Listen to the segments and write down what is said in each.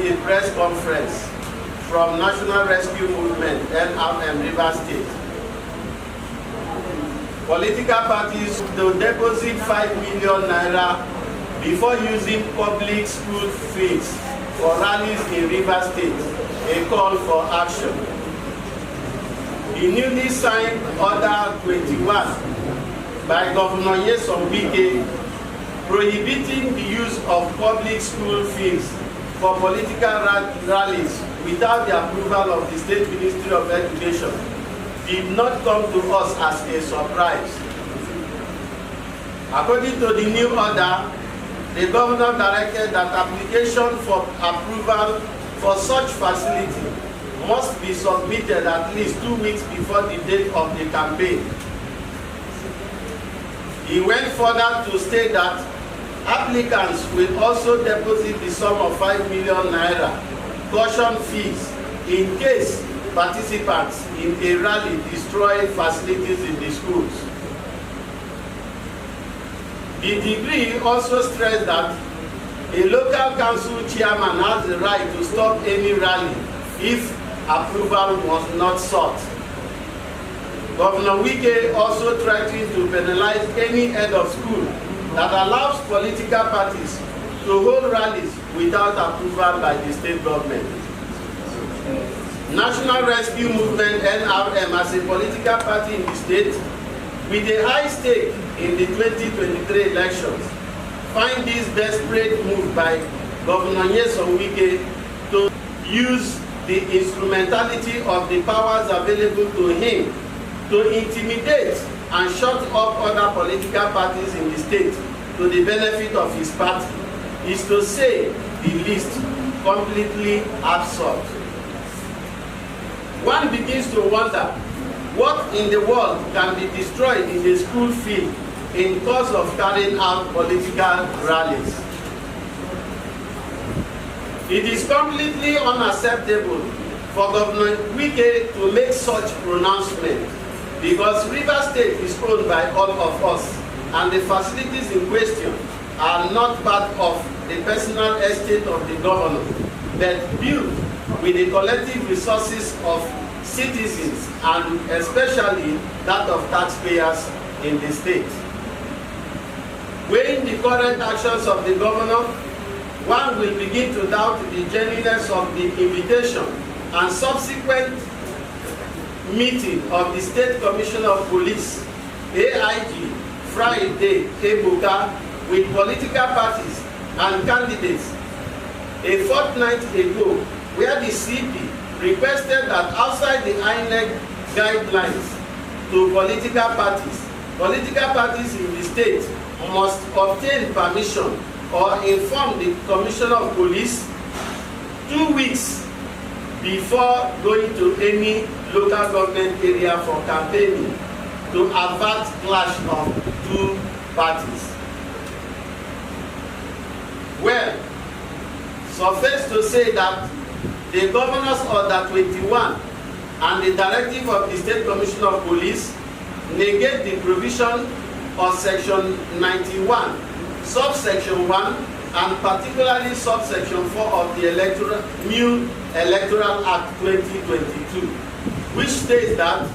a press conference from National Rescue Movement, NRM, Rivers State. Political parties will deposit 5 million naira before using public school fees for rallies in Rivers State, a call for action. The newly signed Order 21 by Governor Nyesom Wike prohibiting the use of public school fees for political rallies without the approval of the State Ministry of Education did not come to us as a surprise. According to the new order, the governor directed that application for approval for such facility must be submitted at least 2 weeks before the date of the campaign. He went further to state that applicants will also deposit the sum of 5 million naira caution fees in case participants in a rally destroy facilities in the schools. The decree also stressed that a local council chairman has the right to stop any rally if approval was not sought. Governor Wike also threatened to penalize any head of school that allows political parties to hold rallies without approval by the state government. National Rescue Movement, NRM, as a political party in the state, with a high stake in the 2023 elections, find this desperate move by Governor Nyesom Wike to use the instrumentality of the powers available to him to intimidate and shut up other political parties in the state to the benefit of his party is, to say the least, completely absurd. One begins to wonder what in the world can be destroyed in the school field in cause of carrying out political rallies. It is completely unacceptable for Governor Wike to make such pronouncement because Rivers State is owned by all of us and the facilities in question are not part of the personal estate of the governor, but built with the collective resources of citizens and especially that of taxpayers in the state. Weighing the current actions of the governor, one will begin to doubt the genuineness of the invitation and subsequent meeting of the State Commissioner of Police, AIG, Friday, Ebuka, with political parties and candidates a fortnight ago, where the CP requested that outside the INEC guidelines to political parties in the state must obtain permission or inform the Commissioner of Police 2 weeks before going to any local government area for campaigning to avert clash of two parties. Well, suffice to say that the Governor's Order 21 and the directive of the State Commissioner of Police negate the provision of Section 91, subsection 1, and particularly subsection 4 of the new Electoral Act 2022, which states that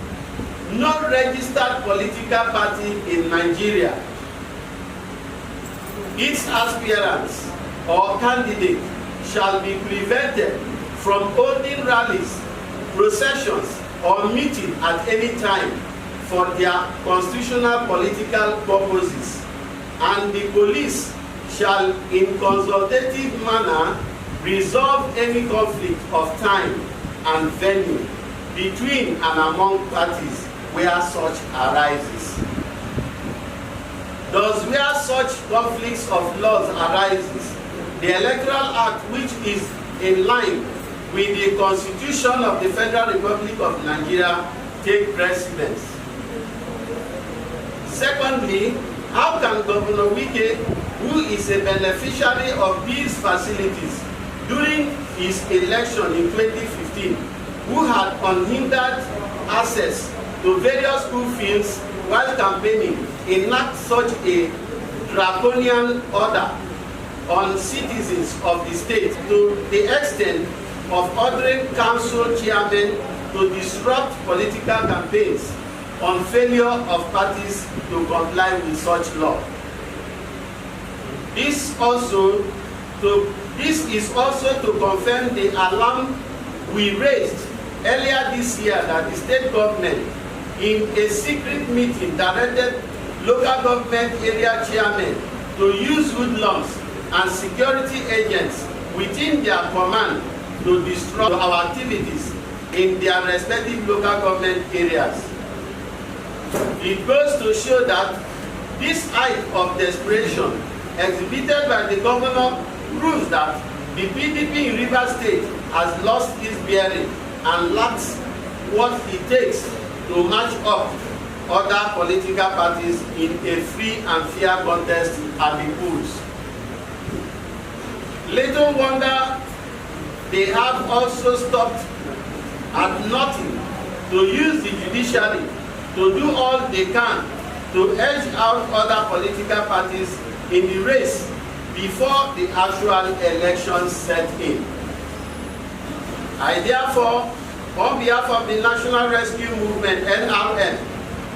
no registered political party in Nigeria, its aspirants or candidate shall be prevented from holding rallies, processions, or meeting at any time for their constitutional political purposes, and the police shall in consultative manner resolve any conflict of time and venue between and among parties where such arises. Thus, where such conflicts of laws arises, the Electoral Act, which is in line with the Constitution of the Federal Republic of Nigeria, take precedence. Secondly, how can Governor Wike, who is a beneficiary of these facilities during his election in 2015, who had unhindered access to various school fields while campaigning, enact such a draconian order on citizens of the state to the extent of ordering council chairmen to disrupt political campaigns on failure of parties to comply with such law. This is also to confirm the alarm we raised earlier this year that the state government, in a secret meeting, directed local government area chairmen to use hoodlums and security agents within their command to destroy our activities in their respective local government areas. It goes to show that this act of desperation exhibited by the governor proves that the PDP in Rivers State has lost its bearing and lacks what it takes to match up other political parties in a free and fair contest at the polls. Little wonder they have also stopped at nothing to use the judiciary to do all they can to edge out other political parties in the race before the actual elections set in. I therefore, on behalf of the National Rescue Movement, NRM,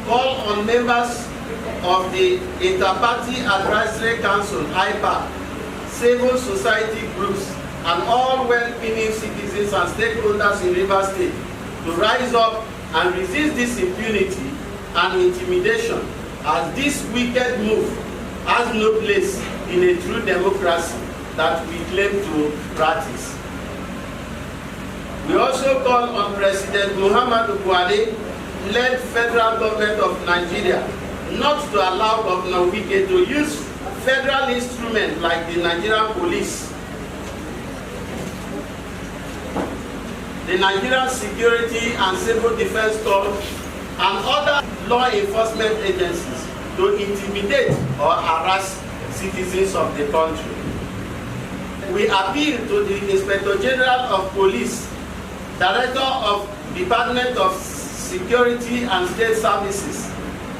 call on members of the Inter-Party Advisory Council, IPA, civil society groups, and all well-meaning citizens and stakeholders in Rivers State to rise up and resist this impunity and intimidation, as this wicked move has no place in a true democracy that we claim to practice. We also call on President Muhammadu Buhari-led federal government of Nigeria not to allow Governor Wike to use federal instruments like the Nigerian police, the Nigerian Security and Civil Defense Corps, and other law enforcement agencies to intimidate or harass citizens of the country. We appeal to the Inspector General of Police, Director of Department of Security and State Services,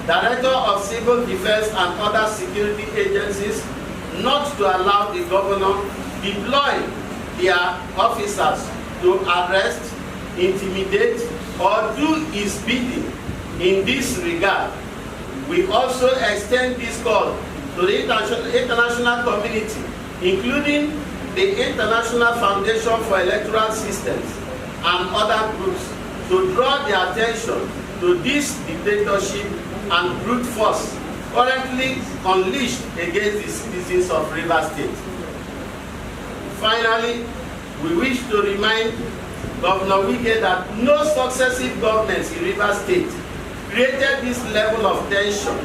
Director of Civil Defense and other security agencies not to allow the governor deploy their officers to arrest, intimidate, or do his bidding. In this regard, we also extend this call to the international community, including the International Foundation for Electoral Systems and other groups, to draw their attention to this dictatorship and brute force currently unleashed against the citizens of Rivers State. Finally, we wish to remind Governor Wike that no successive governments in Rivers State created this level of tension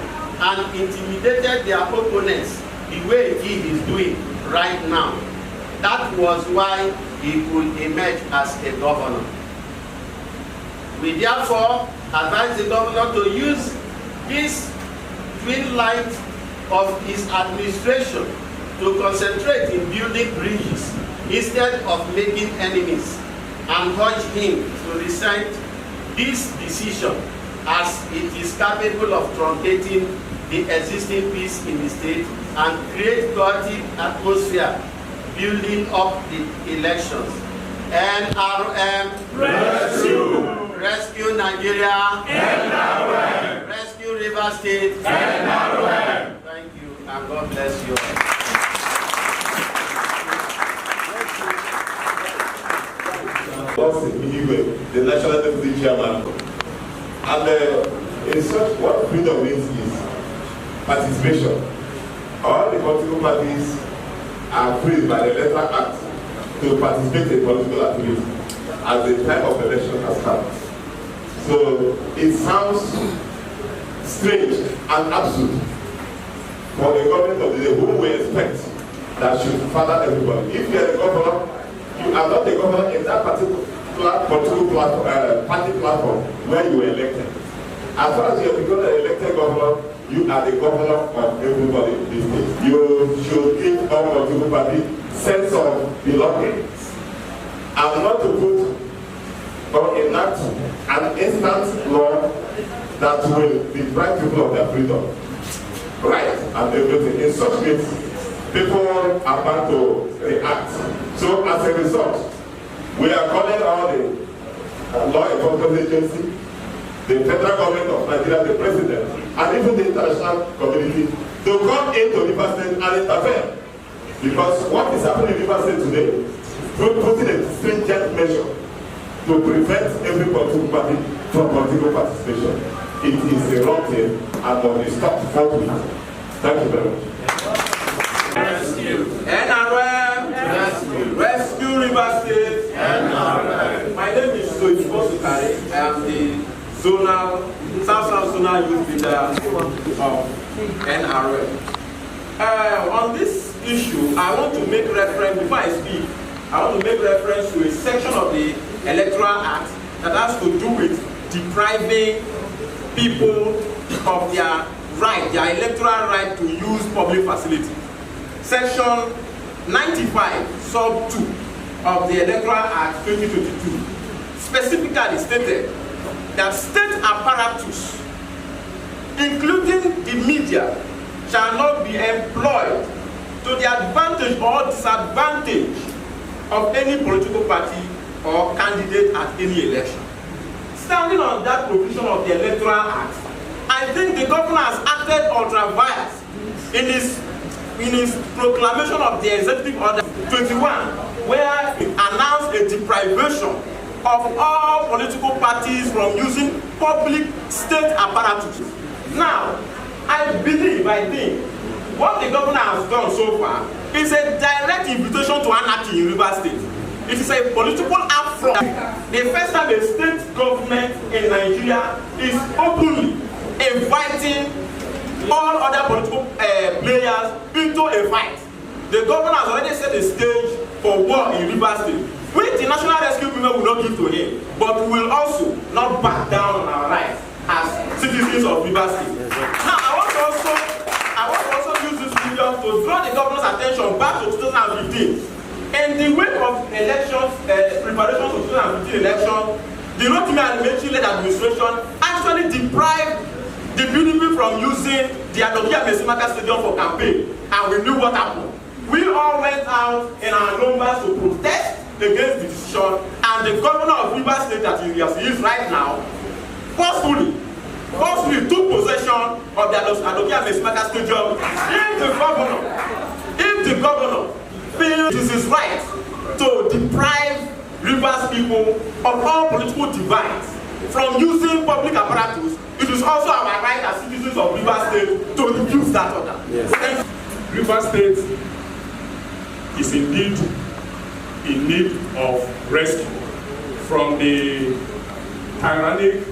and intimidated their opponents the way he is doing right now. That was why he could emerge as a governor. We therefore advise the governor to use this twin light of his administration to concentrate in building bridges instead of making enemies, and urge him to rescind this decision as it is capable of truncating the existing peace in the state and create chaotic atmosphere building up the elections. NRM, rescue! Rescue Nigeria! NRM! Rescue Rivers State! NRM! Thank you, and God bless you. The National Deputy Chairman. And in such, what freedom means is participation. All the political parties are free by the letter act to participate in political activity as the time of election has come. So it sounds strange and absurd for the government of the day, whom we expect that should father everybody. If you are the governor, you are not the governor in that particular party platform where you were elected. As far as you have become an elected governor, you are the governor of everybody in this state. You should give all political party sense of belonging and not to put or enact an instant law that will deprive people of their freedom, right, and everything. In such case, people are bound to react. So as a result, we are calling all the law enforcement agency, the federal government of Nigeria, the president, and even the international community to come into River State and intervene. Because what is happening in River State today, putting a stringent measure to prevent every political party from political participation. It is a wrong thing and must be stopped forthwith. Thank you very much. Rescue. NRM. Rescue River State. NRM. My name is Sukari. I am the South Zonal Youth Leader of NRM. On this issue, I want to make reference, before I speak, I want to make reference to a section of the Electoral Act that has to do with depriving people of their right, their electoral right to use public facilities. Section 95, sub 2 of the Electoral Act 2022 specifically stated that state apparatus, including the media, shall not be employed to the advantage or disadvantage of any political party or candidate at any election. Standing on that provision of the Electoral Act, I think the governor has acted ultra-vires in his proclamation of the Executive Order 21, where he announced a deprivation of all political parties from using public state apparatus. Now, I think, what the governor has done so far is a direct invitation to anarchy in River State. It is a political affront. The first time a state government in Nigeria is openly inviting all other political players into a fight. The governor has already set the stage for war in River State, which the National Rescue Movement will not give to him, but we will also not back down on our rights as citizens of River State. Now, I want to also use this video to draw the governor's attention back to 2015. In the wake of elections, preparations of 2015 election, the Rotimi Alimentary-led administration actually deprived the PDP from using the Adokia Mesimaka Stadium for campaign, and we knew what happened. We all went out in our numbers to protest against the decision, and the governor of River State, that he is right now, forcefully took possession of the Adokia Mesimaka Stadium. If the governor feels it is his right to deprive Rivers people of all political divides from using public apparatus, it is also our right as citizens of River State to refuse that order. Yes. River State is indeed in need of rescue from the tyrannic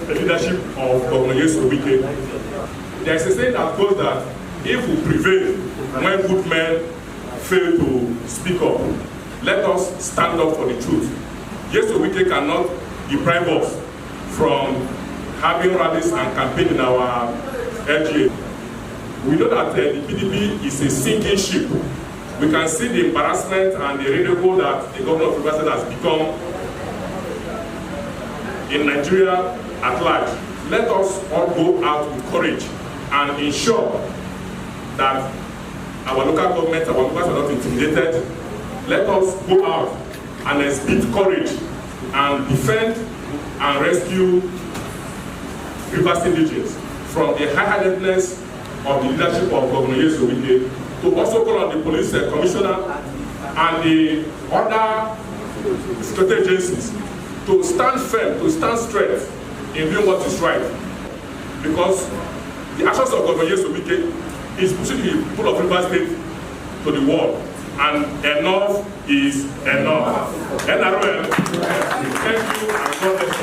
leadership of Governor Yesu Wike. There is a saying that goes that if we prevail when good men fail to speak up, let us stand up for the truth. Yesu Wike cannot deprive us from having rallies and campaign in our LGA. We know that the PDP is a sinking ship. We can see the embarrassment and the ridicule that the governor of River State has become in Nigeria at large. Let us all go out with courage and ensure that our local government, our members are not intimidated. Let us go out and exhibit courage and defend and rescue River State Indians from the high-handedness of the leadership of Governor Yesu Wike, to also call on the police commissioner and the other state agencies to stand firm, to stand straight in doing what is right. Because the actions of Governor Yesu Wike is pushing the people of River State to the wall, and enough is enough. NRM, thank you and God bless you.